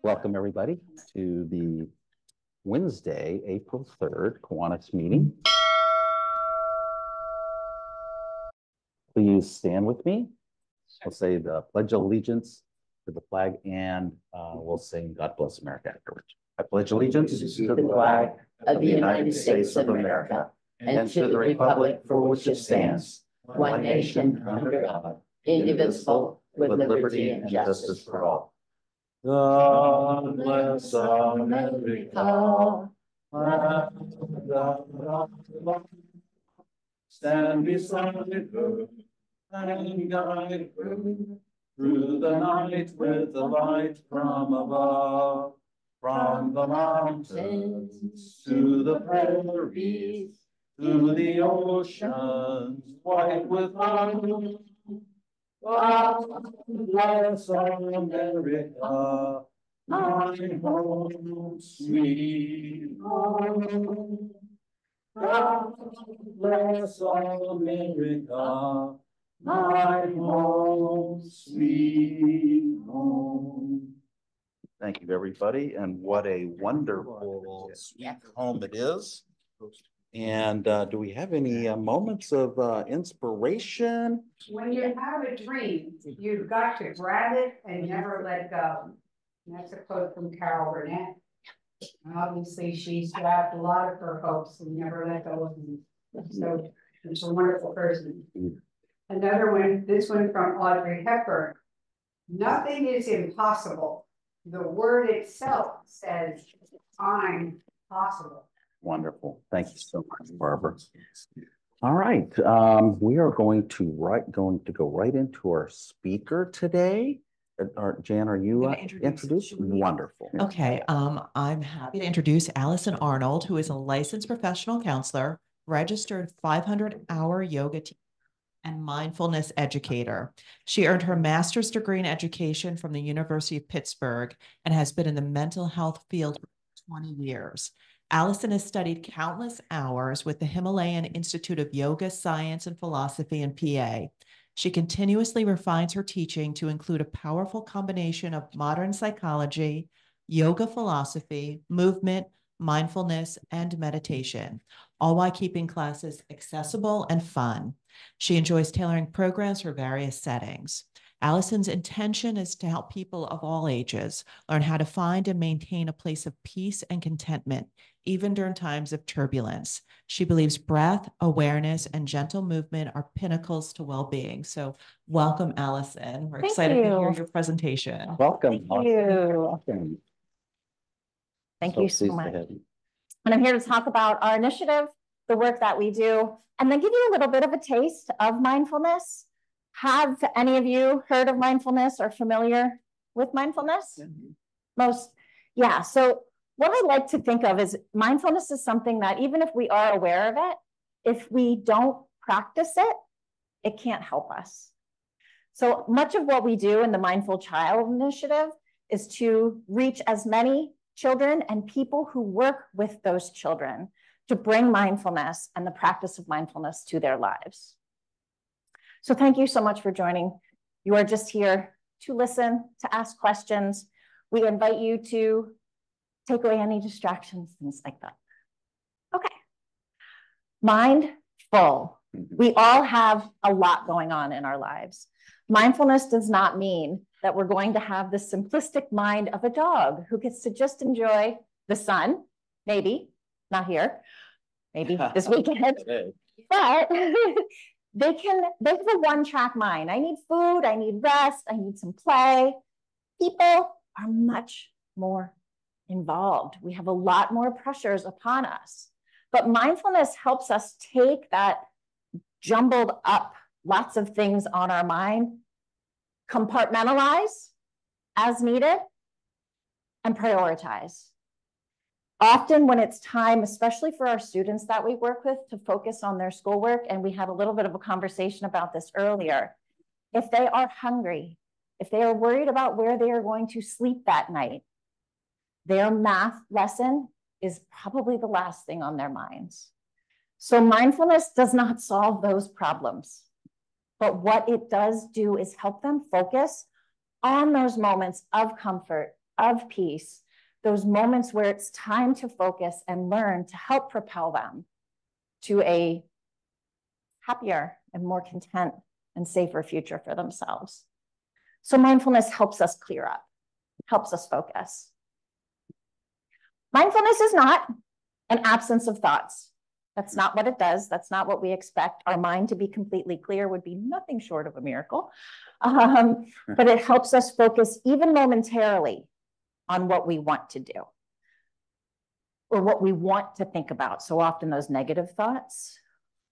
Welcome everybody to the Wednesday, April 3rd, Kiwanis meeting. Please stand with me. We'll say the Pledge of Allegiance to the flag and we'll sing God Bless America afterwards. I pledge allegiance to the flag of the United States of America and to the republic for which it stands, one nation under God, indivisible, with liberty and justice for all. God bless America. Stand beside her and guide her through the night with the light from above. From the mountains to the prairies, to the oceans white with foam. God bless America, my home, sweet home. God bless America, my home, sweet home. Thank you, everybody, and what a wonderful sweet home it is. And do we have any moments of inspiration? When you have a dream, you've got to grab it and never let go. And that's a quote from Carol Burnett. And obviously, she's grabbed a lot of her hopes and never let go of them. So she's a wonderful person. Another one, this one from Audrey Hepburn. Nothing is impossible. The word itself says, I'm possible. Wonderful. Thank you so much, Barbara. All right. We are going to go right into our speaker today. Jan, are you introduced? Wonderful. Okay. I'm happy to introduce Alicen Arnold, who is a licensed professional counselor, registered 500-hour yoga teacher, and mindfulness educator. She earned her master's degree in education from the University of Pittsburgh and has been in the mental health field for 20 years. Alicen has studied countless hours with the Himalayan Institute of Yoga, Science, and Philosophy in PA. She continuously refines her teaching to include a powerful combination of modern psychology, yoga philosophy, movement, mindfulness, and meditation, all while keeping classes accessible and fun. She enjoys tailoring programs for various settings. Alicen's intention is to help people of all ages learn how to find and maintain a place of peace and contentment, even during times of turbulence. She believes breath, awareness, and gentle movement are pinnacles to well-being. So welcome, Alicen. We're excited to hear your presentation. Welcome. Thank you. Welcome. Thank you so much. And I'm here to talk about our initiative, the work that we do, and then give you a little bit of a taste of mindfulness. Have any of you heard of mindfulness or familiar with mindfulness? Most, yeah. So what I like to think of is mindfulness is something that even if we are aware of it, if we don't practice it, it can't help us. So much of what we do in the Mindful Child Initiative is to reach as many children and people who work with those children to bring mindfulness and the practice of mindfulness to their lives. So thank you so much for joining. You are just here to listen, to ask questions. We invite you to take away any distractions, things like that. Okay. Mindful. We all have a lot going on in our lives. Mindfulness does not mean that we're going to have the simplistic mind of a dog who gets to just enjoy the sun, maybe, not here, maybe this weekend, but they have a one-track mind. I need food, I need rest, I need some play. People are much more involved. We have a lot more pressures upon us. But mindfulness helps us take that jumbled up, lots of things on our mind, compartmentalize as needed, and prioritize. Often when it's time, especially for our students that we work with, to focus on their schoolwork, and we had a little bit of a conversation about this earlier, if they are hungry, if they are worried about where they are going to sleep that night, their math lesson is probably the last thing on their minds. So mindfulness does not solve those problems, but what it does do is help them focus on those moments of comfort, of peace, those moments where it's time to focus and learn to help propel them to a happier and more content and safer future for themselves. So mindfulness helps us clear up, helps us focus. Mindfulness is not an absence of thoughts. That's not what it does. That's not what we expect. Our mind to be completely clear would be nothing short of a miracle. But it helps us focus even momentarily on what we want to do or what we want to think about. So often those negative thoughts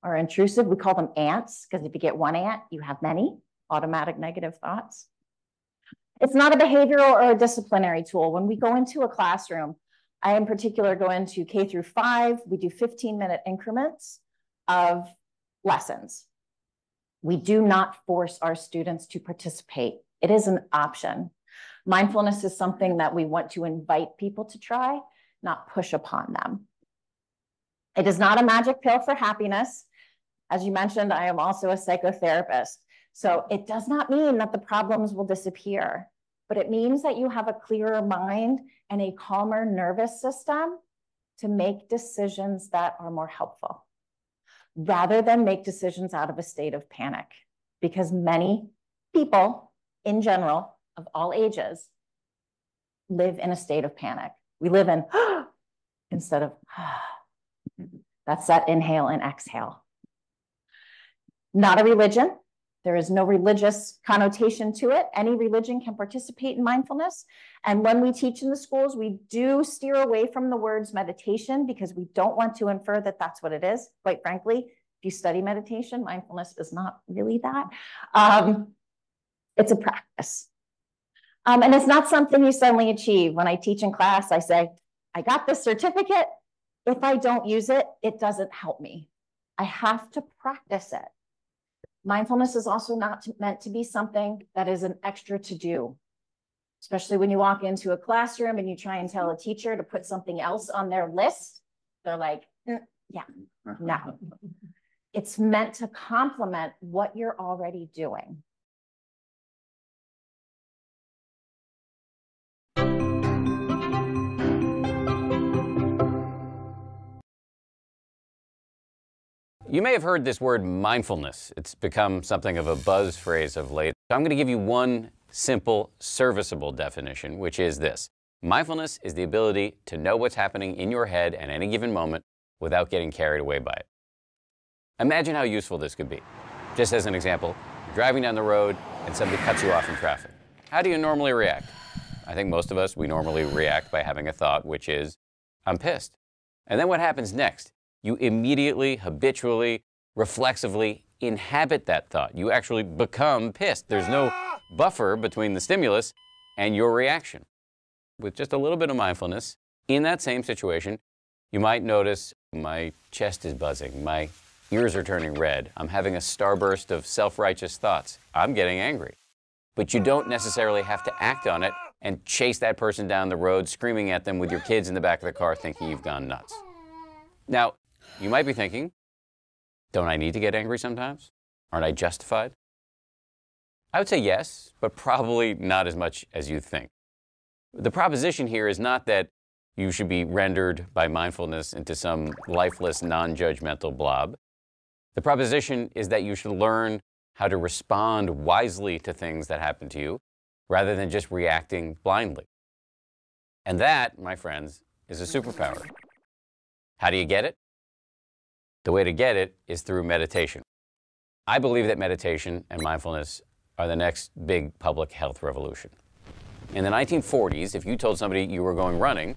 are intrusive. We call them ants, because if you get one ant, you have many automatic negative thoughts. It's not a behavioral or a disciplinary tool. When we go into a classroom, I in particular go into K through 5, we do 15-minute increments of lessons. We do not force our students to participate. It is an option. Mindfulness is something that we want to invite people to try, not push upon them. It is not a magic pill for happiness. As you mentioned, I am also a psychotherapist. So it does not mean that the problems will disappear, but it means that you have a clearer mind and a calmer nervous system to make decisions that are more helpful, rather than make decisions out of a state of panic. Because many people in general, of all ages, live in a state of panic. We live in instead of that's that inhale and exhale. Not a religion. There is no religious connotation to it. Any religion can participate in mindfulness. And when we teach in the schools, we do steer away from the words meditation because we don't want to infer that that's what it is. Quite frankly, if you study meditation, mindfulness is not really that. It's a practice. And it's not something you suddenly achieve. When I teach in class, I say, I got this certificate. If I don't use it, it doesn't help me. I have to practice it. Mindfulness is also not meant to be something that is an extra to do, especially when you walk into a classroom and you try and tell a teacher to put something else on their list. They're like, yeah, no. It's meant to complement what you're already doing. You may have heard this word mindfulness. It's become something of a buzz phrase of late. I'm going to give you one simple, serviceable definition, which is this. Mindfulness is the ability to know what's happening in your head at any given moment without getting carried away by it. Imagine how useful this could be. Just as an example, you're driving down the road and somebody cuts you off in traffic. How do you normally react? I think most of us, we normally react by having a thought, which is, I'm pissed. And then what happens next? You immediately, habitually, reflexively inhabit that thought. You actually become pissed. There's no buffer between the stimulus and your reaction. With just a little bit of mindfulness, in that same situation, you might notice my chest is buzzing, my ears are turning red, I'm having a starburst of self-righteous thoughts, I'm getting angry. But you don't necessarily have to act on it and chase that person down the road, screaming at them with your kids in the back of the car thinking you've gone nuts. Now, you might be thinking, don't I need to get angry sometimes? Aren't I justified? I would say yes, but probably not as much as you think. The proposition here is not that you should be rendered by mindfulness into some lifeless, non-judgmental blob. The proposition is that you should learn how to respond wisely to things that happen to you, rather than just reacting blindly. And that, my friends, is a superpower. How do you get it? The way to get it is through meditation. I believe that meditation and mindfulness are the next big public health revolution. In the 1940s, if you told somebody you were going running,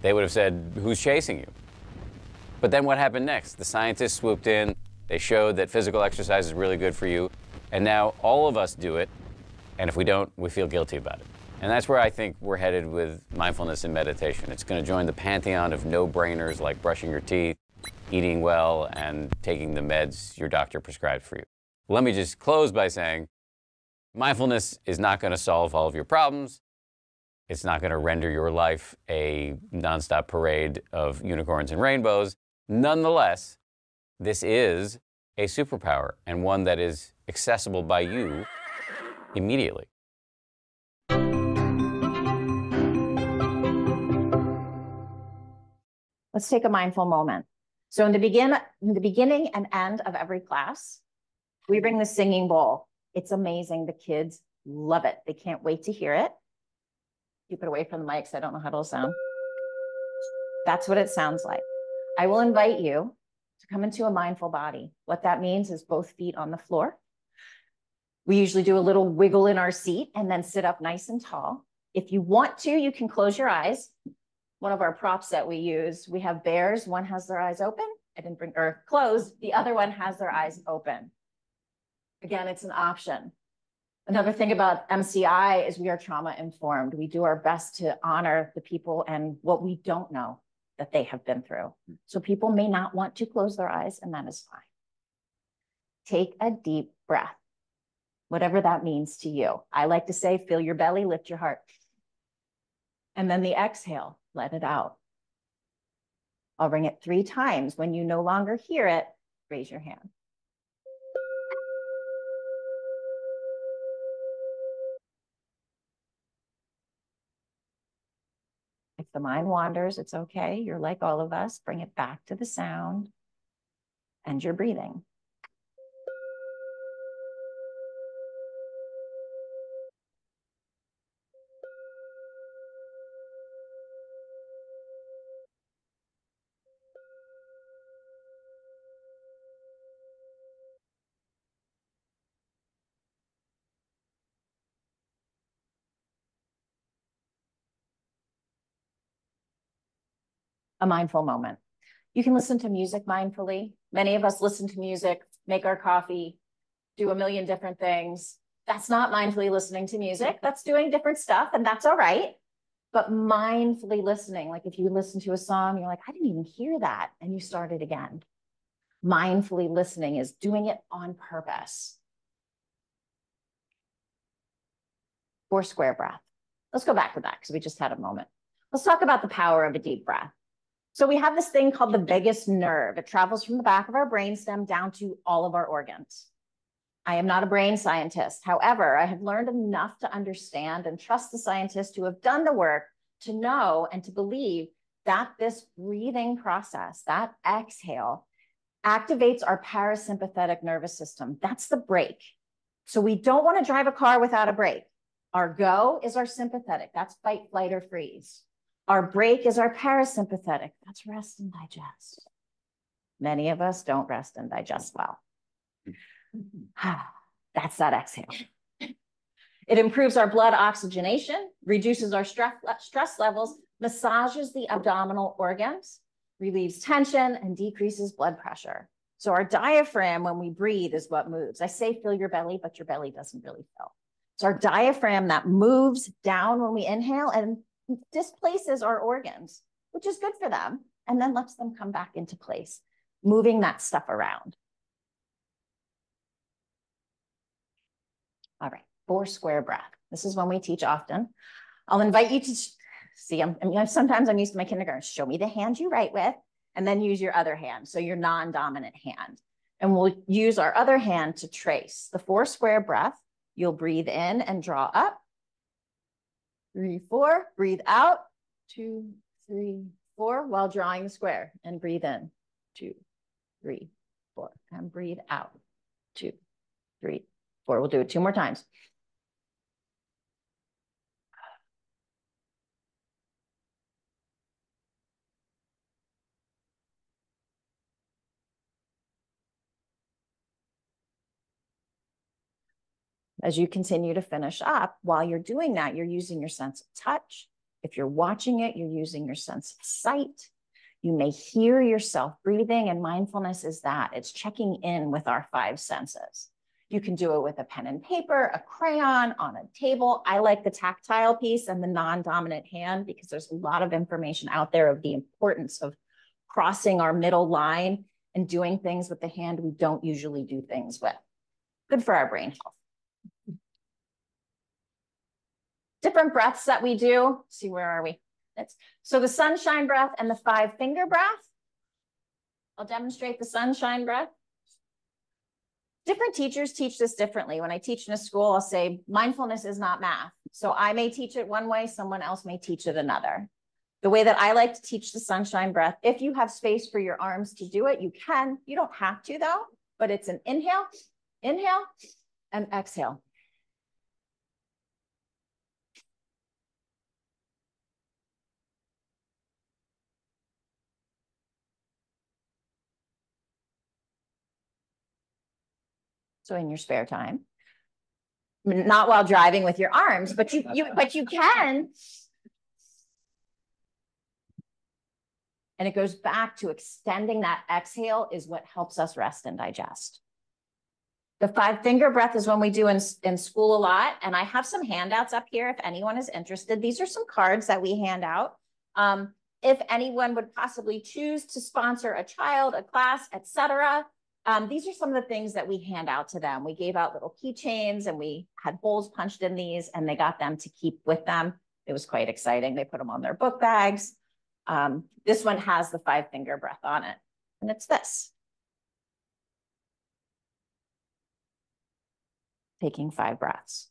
they would have said, who's chasing you? But then what happened next? The scientists swooped in, they showed that physical exercise is really good for you, and now all of us do it, and if we don't, we feel guilty about it. And that's where I think we're headed with mindfulness and meditation. It's going to join the pantheon of no-brainers like brushing your teeth, eating well, and taking the meds your doctor prescribed for you. Let me just close by saying, mindfulness is not going to solve all of your problems. It's not going to render your life a nonstop parade of unicorns and rainbows. Nonetheless, this is a superpower, and one that is accessible by you immediately. Let's take a mindful moment. So in the beginning and end of every class, we bring the singing bowl. It's amazing. The kids love it. They can't wait to hear it. Keep it away from the mics. I don't know how it'll sound. That's what it sounds like. I will invite you to come into a mindful body. What that means is both feet on the floor. We usually do a little wiggle in our seat and then sit up nice and tall. If you want to, you can close your eyes. One of our props that we use, we have bears. One has their eyes open. I didn't bring, or closed. The other one has their eyes open. Again, it's an option. Another thing about MCI is we are trauma informed. We do our best to honor the people and what we don't know that they have been through. So people may not want to close their eyes, and that is fine. Take a deep breath, whatever that means to you. I like to say, feel your belly, lift your heart. And then the exhale, let it out. I'll ring it 3 times. When you no longer hear it, raise your hand. If the mind wanders, it's okay. You're like all of us. Bring it back to the sound and your breathing. A mindful moment. You can listen to music mindfully. Many of us listen to music, make our coffee, do a million different things. That's not mindfully listening to music. That's doing different stuff, and that's all right. But mindfully listening, like if you listen to a song, you're like, I didn't even hear that, and you start it again. Mindfully listening is doing it on purpose. 4 square breath. Let's go back to that because we just had a moment. Let's talk about the power of a deep breath. So we have this thing called the vagus nerve. It travels from the back of our brainstem down to all of our organs. I am not a brain scientist. However, I have learned enough to understand and trust the scientists who have done the work to know and to believe that this breathing process, that exhale, activates our parasympathetic nervous system. That's the brake. So we don't want to drive a car without a brake. Our go is our sympathetic. That's fight, flight, or freeze. Our brake is our parasympathetic. That's rest and digest. Many of us don't rest and digest well. That's that exhale. It improves our blood oxygenation, reduces our stress levels, massages the abdominal organs, relieves tension, and decreases blood pressure. So our diaphragm, when we breathe, is what moves. I say fill your belly, but your belly doesn't really fill. It's our diaphragm that moves down when we inhale and displaces our organs, which is good for them, and then lets them come back into place, moving that stuff around. All right, 4 square breath. This is one we teach often. I'll invite you to see, sometimes I'm used to my kindergarten. Show me the hand you write with, and then use your other hand, so your non-dominant hand. And we'll use our other hand to trace the 4 square breath. You'll breathe in and draw up. 3, 4, breathe out. 2, 3, 4, while drawing the square, and breathe in. 2, 3, 4, and breathe out. 2, 3, 4. We'll do it 2 more times. As you continue to finish up, while you're doing that, you're using your sense of touch. If you're watching it, you're using your sense of sight. You may hear yourself breathing, and mindfulness is that. It's checking in with our 5 senses. You can do it with a pen and paper, a crayon, on a table. I like the tactile piece and the non-dominant hand because there's a lot of information out there of the importance of crossing our middle line and doing things with the hand we don't usually do things with. Good for our brain health. Different breaths that we do. Let's see, where are we? So the sunshine breath and the 5-finger breath. I'll demonstrate the sunshine breath. Different teachers teach this differently. When I teach in a school, I'll say mindfulness is not math. So I may teach it one way, someone else may teach it another. The way that I like to teach the sunshine breath, if you have space for your arms to do it, you can. You don't have to though, but it's an inhale, inhale, and exhale. So in your spare time, not while driving with your arms, but you can. And it goes back to extending that exhale is what helps us rest and digest. The 5-finger breath is one we do in school a lot. And I have some handouts up here if anyone is interested. These are some cards that we hand out. If anyone would possibly choose to sponsor a child, a class, etc. These are some of the things that we hand out to them. We gave out little keychains and we had holes punched in these and they got them to keep with them. It was quite exciting. They put them on their book bags. This one has the 5-finger breath on it. And it's this. Taking 5 breaths.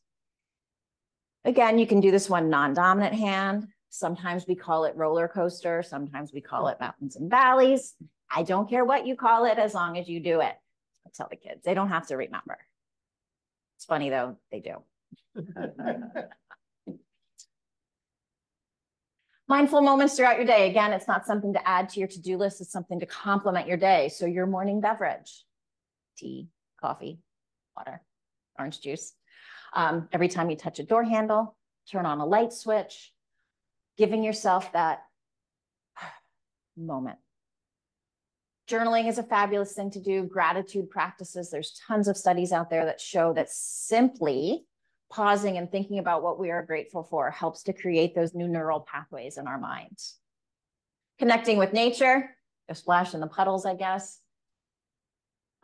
Again, you can do this one non-dominant hand. Sometimes we call it roller coaster. Sometimes we call it mountains and valleys. I don't care what you call it as long as you do it. I tell the kids, they don't have to remember. It's funny though, they do. Mindful moments throughout your day. Again, it's not something to add to your to-do list. It's something to complement your day. So your morning beverage, tea, coffee, water, orange juice. Every time you touch a door handle, turn on a light switch, giving yourself that moment. Journaling is a fabulous thing to do. Gratitude practices. There's tons of studies out there that show that simply pausing and thinking about what we are grateful for helps to create those new neural pathways in our minds. Connecting with nature, a splash in the puddles, I guess.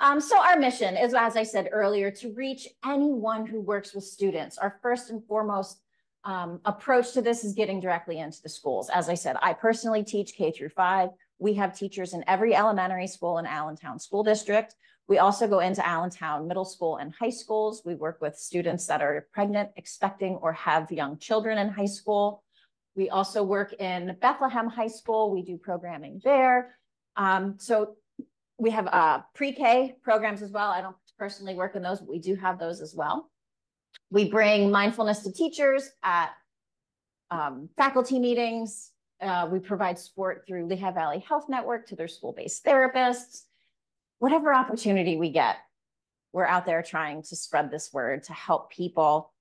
So our mission is, as I said earlier, to reach anyone who works with students. Our first and foremost approach to this is getting directly into the schools. As I said, I personally teach K through 5. We have teachers in every elementary school in Allentown School District. We also go into Allentown Middle School and high schools. We work with students that are pregnant, expecting, or have young children in high school. We also work in Bethlehem High School. We do programming there. So we have pre-K programs as well. I don't personally work in those, but we do have those as well. We bring mindfulness to teachers at faculty meetings. We provide support through Lehigh Valley Health Network to their school-based therapists. Whatever opportunity we get, we're out there trying to spread this word to help people,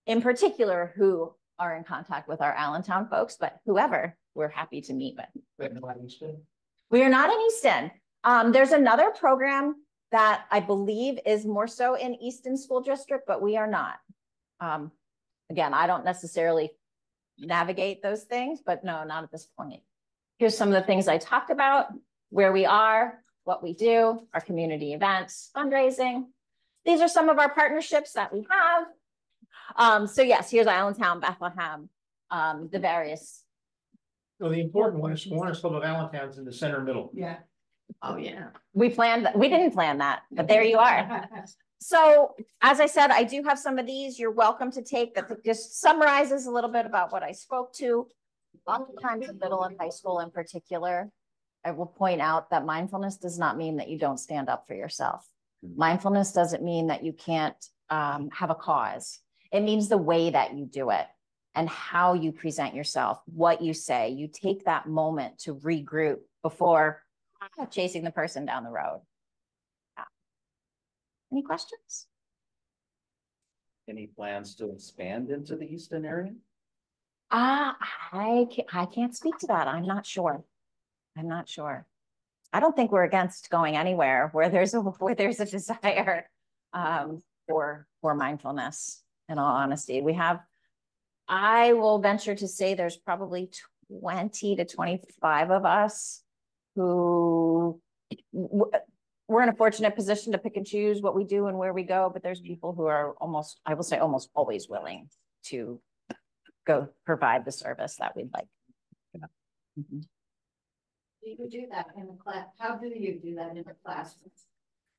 in particular, who are in contact with our Allentown folks, but whoever we're happy to meet with. We are not in Easton. There's another program that I believe is more so in Easton School District, but we are not. Again, I don't necessarily navigate those things, but no, not at this point. Here's some of the things I talked about, where we are, what we do, our community events, fundraising. These are some of our partnerships that we have. So yes, here's Allentown, Bethlehem, the various. So the important one is Kiwanis Club of Allentown's in the center middle. Yeah. Oh yeah. We didn't plan that, but there you are. So as I said, I do have some of these you're welcome to take that just summarizes a little bit about what I spoke to. Oftentimes in middle and high school in particular, I will point out that mindfulness does not mean that you don't stand up for yourself. Mindfulness doesn't mean that you can't have a cause. It means the way that you do it and how you present yourself, what you say. You take that moment to regroup before chasing the person down the road. Yeah. Any questions? Any plans to expand into the Easton area? I can't speak to that. I'm not sure. I don't think we're against going anywhere where there's a desire for mindfulness. In all honesty, I will venture to say there's probably 20 to 25 of us who we're in a fortunate position to pick and choose what we do and where we go, but there's people who are almost always willing to go provide the service that we'd like. Do you do that in the class? How do you do that in the classroom?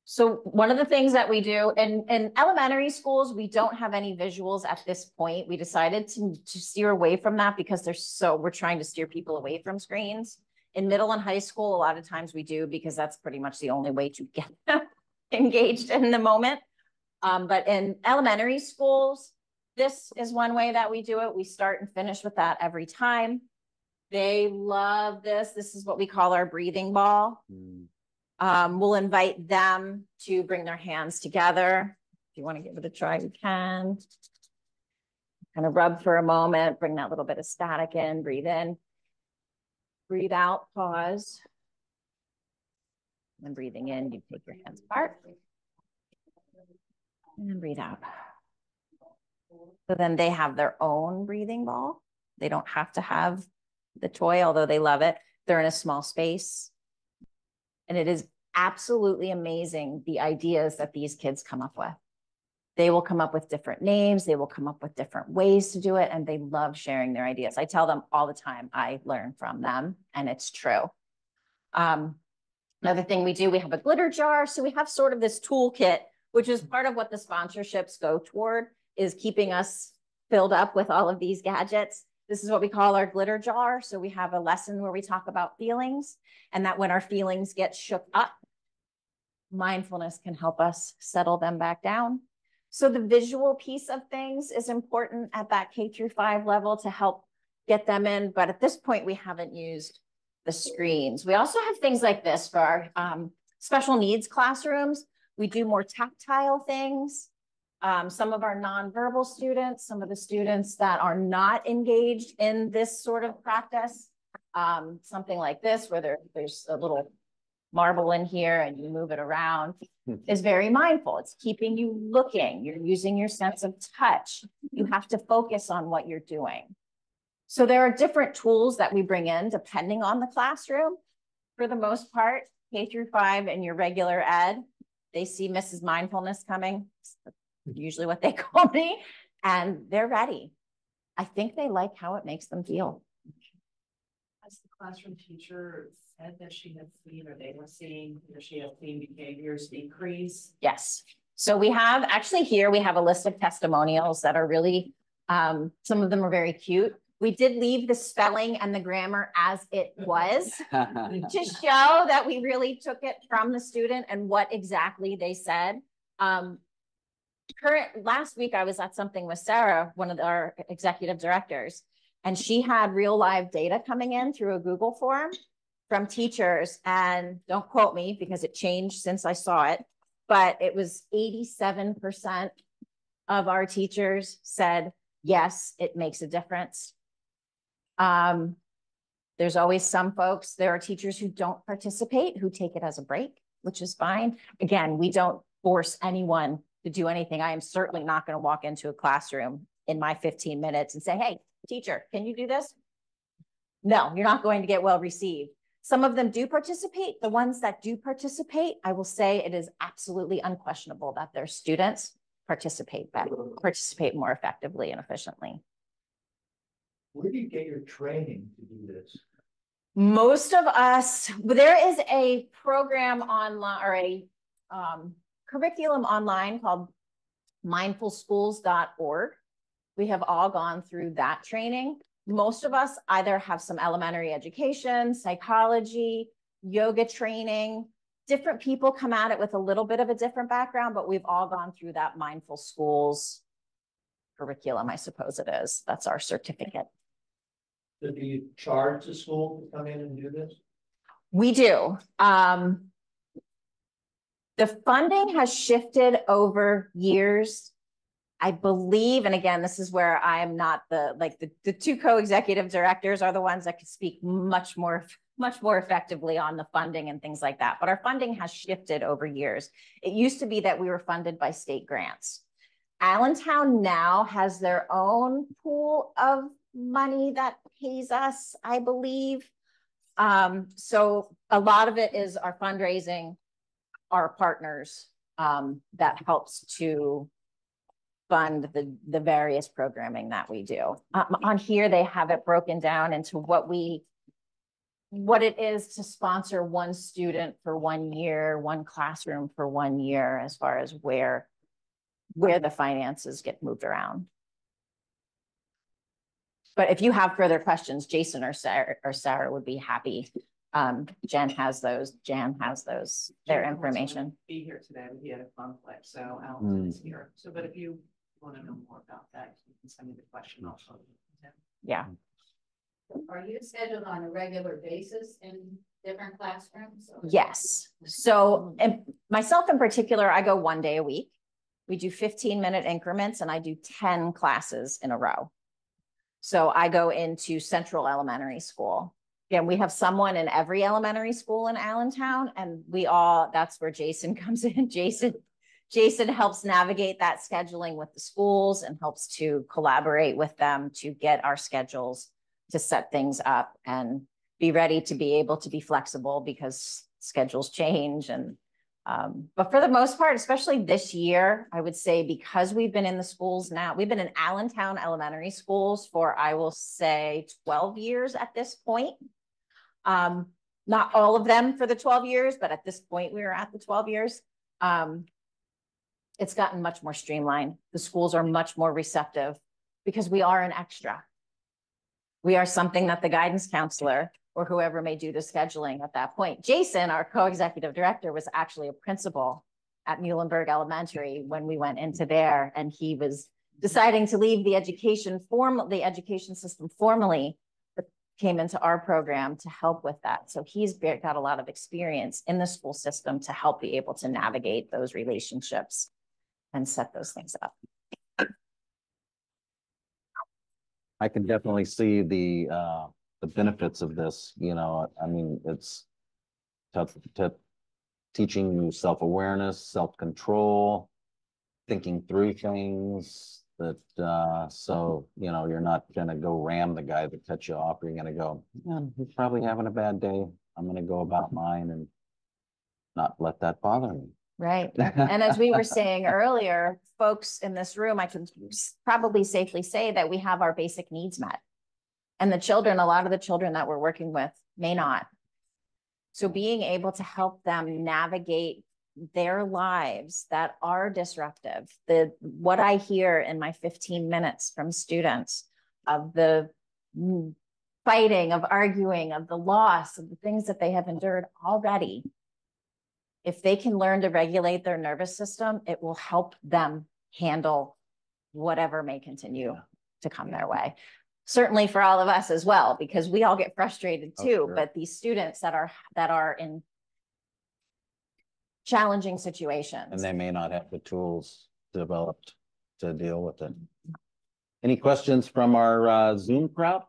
So one of the things that we do in elementary schools, we don't have any visuals at this point. We decided to steer away from that because we're trying to steer people away from screens. In middle and high school, a lot of times we do because that's pretty much the only way to get them engaged in the moment. But in elementary schools, this is one way that we do it. We start and finish with that every time. They love this. This is what we call our breathing ball. We'll invite them to bring their hands together. If you want to give it a try, you can. Kind of rub for a moment, bring that little bit of static in, breathe out, pause. And breathing in, you take your hands apart. And then breathe out. So then they have their own breathing ball. They don't have to have the toy, although they love it. They're in a small space. And it is absolutely amazing the ideas that these kids come up with. They will come up with different names. They will come up with different ways to do it. And they love sharing their ideas. I tell them all the time, I learn from them, and it's true. Another thing we do, we have a glitter jar. So we have sort of this toolkit, which is part of what the sponsorships go toward, is keeping us filled up with all of these gadgets. This is what we call our glitter jar. So we have a lesson where we talk about feelings, and that when our feelings get shook up, mindfulness can help us settle them back down. So the visual piece of things is important at that K-5 level to help get them in. But at this point, we haven't used the screens. We also have things like this for our special needs classrooms. We do more tactile things. Some of our nonverbal students, some of the students that are not engaged in this sort of practice, something like this, where there's a little marble in here and you move it around, is very mindful. It's keeping you looking. You're using your sense of touch. You have to focus on what you're doing. So there are different tools that we bring in depending on the classroom. For the most part, K-5 and your regular ed, they see Mrs. Mindfulness coming, usually what they call me, and they're ready. I think they like how it makes them feel. Has the classroom teacher said that she has seen, or they were seeing, or she has seen behaviors decrease? Yes. So we have, actually here, we have a list of testimonials that are really, some of them are very cute. We did leave the spelling and the grammar as it was to show that we really took it from the student and what exactly they said. Last week, I was at something with Sarah, one of our executive directors, and she had real live data coming in through a Google form from teachers. And don't quote me because it changed since I saw it, but it was 87% of our teachers said, yes, it makes a difference. There's always some folks, there are teachers who don't participate, who take it as a break, which is fine. Again, we don't force anyone to do anything. I am certainly not going to walk into a classroom in my 15 minutes and say, hey, teacher, can you do this? No, you're not going to get well received. Some of them do participate. The ones that do participate, I will say it is absolutely unquestionable that their students participate better, participate more effectively and efficiently. Where do you get your training to do this? Most of us, there is a program online or a curriculum online called mindfulschools.org. We have all gone through that training. Most of us either have some elementary education, psychology, yoga training. Different people come at it with a little bit of a different background, but we've all gone through that Mindful Schools curriculum, I suppose it is. That's our certificate. So do you charge the school to come in and do this? We do. The funding has shifted over years. I believe, and again, this is where I am not the two co-executive directors are the ones that could speak much more effectively on the funding and things like that. But our funding has shifted over years. It used to be that we were funded by state grants. Allentown now has their own pool of money that pays us, I believe. So a lot of it is our fundraising, our partners that helps to fund the various programming that we do. On here, they have it broken down into what we what it is to sponsor one student for 1 year, one classroom for 1 year, as far as where the finances get moved around. But if you have further questions, Jason or Sarah would be happy. Jan has those, their information. Be here today, but he had a conflict, so Alan is here. So, but if you want to know more about that, you can send me the question also. Yeah. Are you scheduled on a regular basis in different classrooms? Yes. So, and myself in particular, I go 1 day a week. We do 15-minute increments and I do 10 classes in a row. So I go into Central Elementary School. Again, we have someone in every elementary school in Allentown, and that's where Jason comes in. Jason helps navigate that scheduling with the schools and helps to collaborate with them to get our schedules to set things up and be ready to be able to be flexible because schedules change. And but for the most part, especially this year, I would say because we've been in the schools now, we've been in Allentown elementary schools for, I will say, 12 years at this point. Not all of them for the 12 years, but at this point we are at the 12 years. It's gotten much more streamlined. The schools are much more receptive because we are an extra. We are something that the guidance counselor or whoever may do the scheduling at that point. Jason, our co-executive director, was actually a principal at Muhlenberg Elementary when we went into there, and he was deciding to leave the education system formally, but came into our program to help with that. So he's got a lot of experience in the school system to help be able to navigate those relationships and set those things up. I can definitely see the benefits of this. You know, I mean, it's teaching you self-awareness, self-control, thinking through things that, so, you know, you're not going to go ram the guy that cut you off. You're going to go, yeah, he's probably having a bad day. I'm going to go about mine and not let that bother me. Right. And as we were saying earlier, folks in this room, I can probably safely say that we have our basic needs met. And the children, a lot of the children that we're working with may not. So being able to help them navigate their lives that are disruptive, what I hear in my 15 minutes from students of the fighting, of arguing, of the loss, of the things that they have endured already. If they can learn to regulate their nervous system, it will help them handle whatever may continue to come their way. Certainly for all of us as well, because we all get frustrated too. Sure. But these students that are in challenging situations. And they may not have the tools developed to deal with it. Any questions from our Zoom crowd?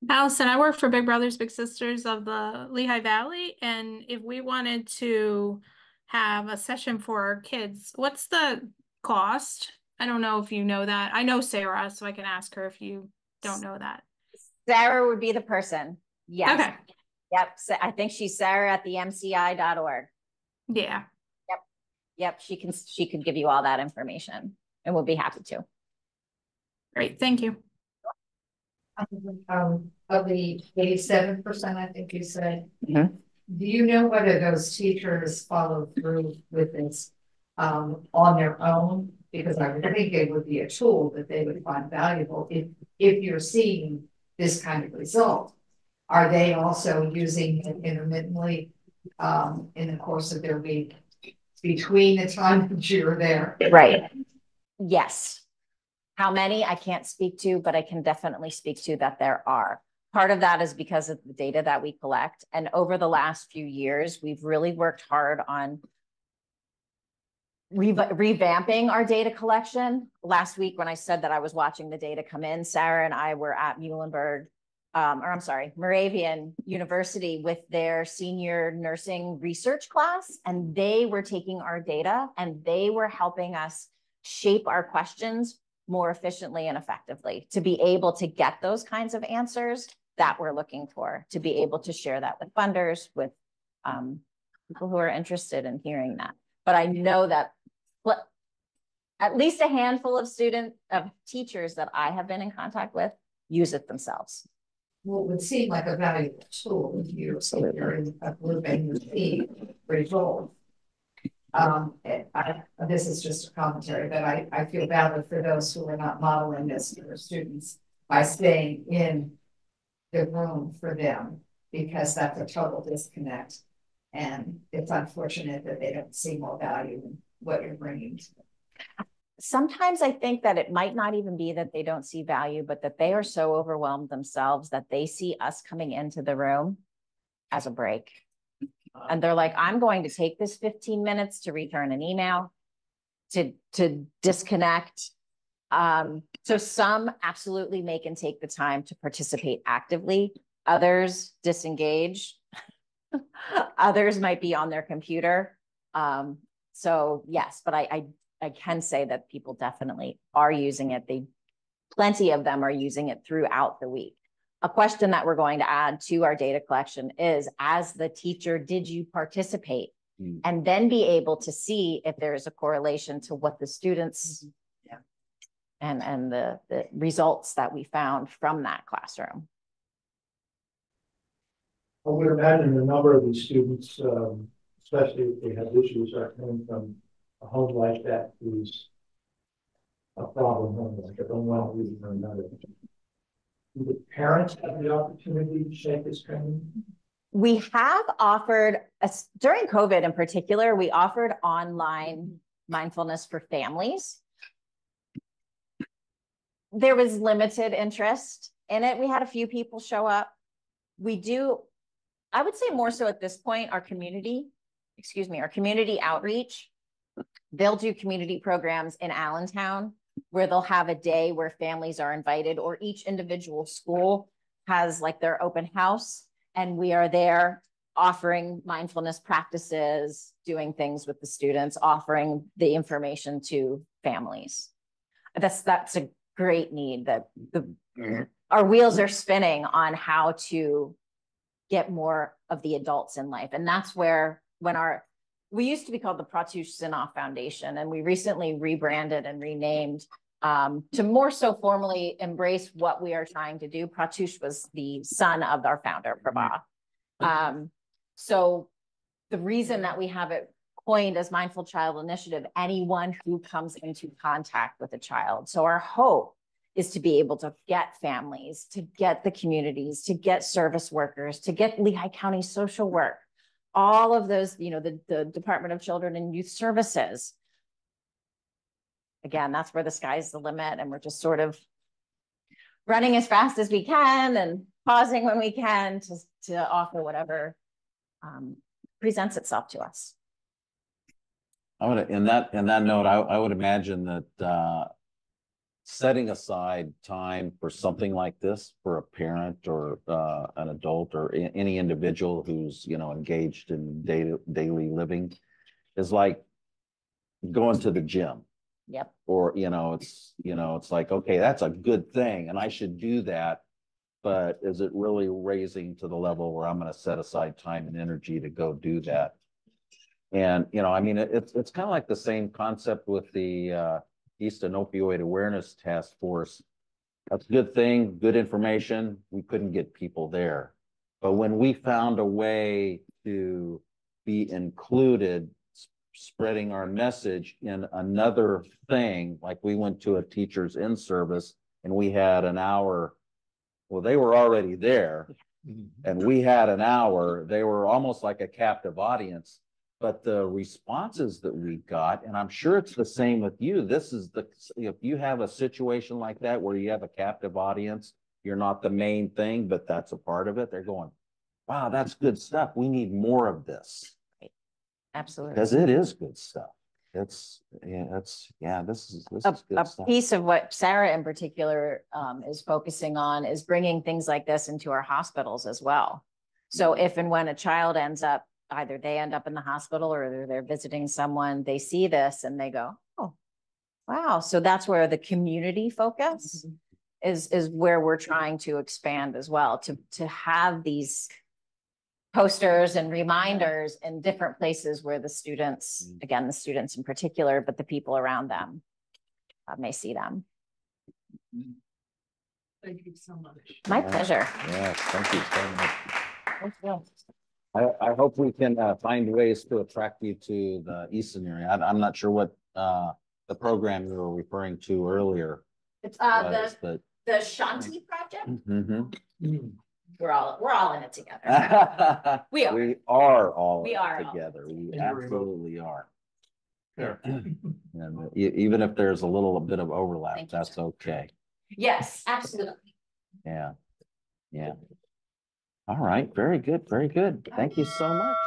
Alicen, I work for Big Brothers Big Sisters of the Lehigh Valley, and if we wanted to have a session for our kids, what's the cost? I don't know if you know that. I know Sarah, so I can ask her if you don't know that. Sarah would be the person. Yes. Okay. Yep. So I think she's Sarah at the mci.org. Yeah. Yep. She could give you all that information and we'll be happy to. Great. Thank you. Of the 87%, I think you said, Mm-hmm. do you know whether those teachers follow through with this on their own? Because I would think it would be a tool that they would find valuable if you're seeing this kind of result. Are they also using it intermittently in the course of their week between the time that you're there? Right. Yes. How many I can't speak to, but I can definitely speak to that there are. Part of that is because of the data that we collect. And over the last few years, we've really worked hard on revamping our data collection. Last week, when I said that I was watching the data come in, Sarah and I were at Moravian University with their senior nursing research class, and they were taking our data and they were helping us shape our questions more efficiently and effectively to be able to get those kinds of answers that we're looking for, to be able to share that with funders, with people who are interested in hearing that. But I know that at least a handful of teachers that I have been in contact with use it themselves. what would seem like a valuable tool if you're in a group and you see results. This is just a commentary, but I feel badly for those who are not modeling this for their students by staying in the room for them, because that's a total disconnect. And it's unfortunate that they don't see more value in what you're bringing to them. Sometimes I think that it might not even be that they don't see value, but that they are so overwhelmed themselves that they see us coming into the room as a break. And they're like, I'm going to take this 15 minutes to return an email, to disconnect. So some absolutely make and take the time to participate actively. Others disengage. Others might be on their computer. So yes, but I can say that people definitely are using it. Plenty of them are using it throughout the week. A question that we're going to add to our data collection is, as the teacher, did you participate? And then be able to see if there is a correlation to what the students and the results that we found from that classroom. I would imagine a number of these students, especially if they have issues, are coming from a home like that who's a problem home, like a one reason or another. Do the parents have the opportunity to shake this training? We have offered, during COVID in particular, we offered online mindfulness for families. There was limited interest in it. We had a few people show up. We do, I would say more so at this point, our community outreach. They'll do community programs in Allentown where they'll have a day where families are invited, or each individual school has like their open house, and we are there offering mindfulness practices, doing things with the students, offering the information to families. That's a great need, that our wheels are spinning on how to get more of the adults in life. And that's where, we used to be called the Pratush Sinnoff Foundation, and we recently rebranded and renamed to more so formally embrace what we are trying to do. Pratush was the son of our founder, Prabha. So the reason that we have it coined as Mindful Child Initiative, anyone who comes into contact with a child. So our hope is to be able to get families, to get the communities, to get service workers, to get Lehigh County social work, all of those, the Department of Children and Youth Services. Again, that's where the sky's the limit, and we're just sort of running as fast as we can and pausing when we can to offer whatever presents itself to us. In that note, I would imagine that setting aside time for something like this for a parent or an adult or any individual who's engaged in daily living is like going to the gym. Yep. Or it's like, okay, that's a good thing and I should do that, but is it really raising to the level where I'm going to set aside time and energy to go do that? And I mean, it's kind of like the same concept with the Easton Opioid Awareness Task Force. That's a good thing, good information. We couldn't get people there. But when we found a way to be included, spreading our message in another thing, like we went to a teacher's in-service and we had an hour, well, they were already there and we had an hour, they were almost like a captive audience. But the responses that we got, and I'm sure it's the same with you, if you have a situation like that where you have a captive audience, you're not the main thing, but that's a part of it. They're going, wow, that's good stuff. We need more of this. Absolutely. Because it is good stuff. This is good stuff. A piece of what Sarah in particular is focusing on is bringing things like this into our hospitals as well. So if and when a child ends up, either they end up in the hospital or they're visiting someone, they see this and they go, oh, wow. So that's where the community focus is where we're trying to expand as well, to have these posters and reminders in different places where the students, again, the students in particular, but the people around them may see them. Thank you so much. My Yeah. pleasure. Yes, thank you so much. Thank you. I hope we can find ways to attract you to the Easton area. I'm not sure what the program you were referring to earlier It's was, but. the Shanti project. Mhm. We're all in it together. We are. We are all We are all together. We In the remote. absolutely are. Yeah. And even if there's a little bit of overlap, Thank you, that's okay. Yes, absolutely. Yeah. Yeah. All right. Very good. Very good. Thank you so much.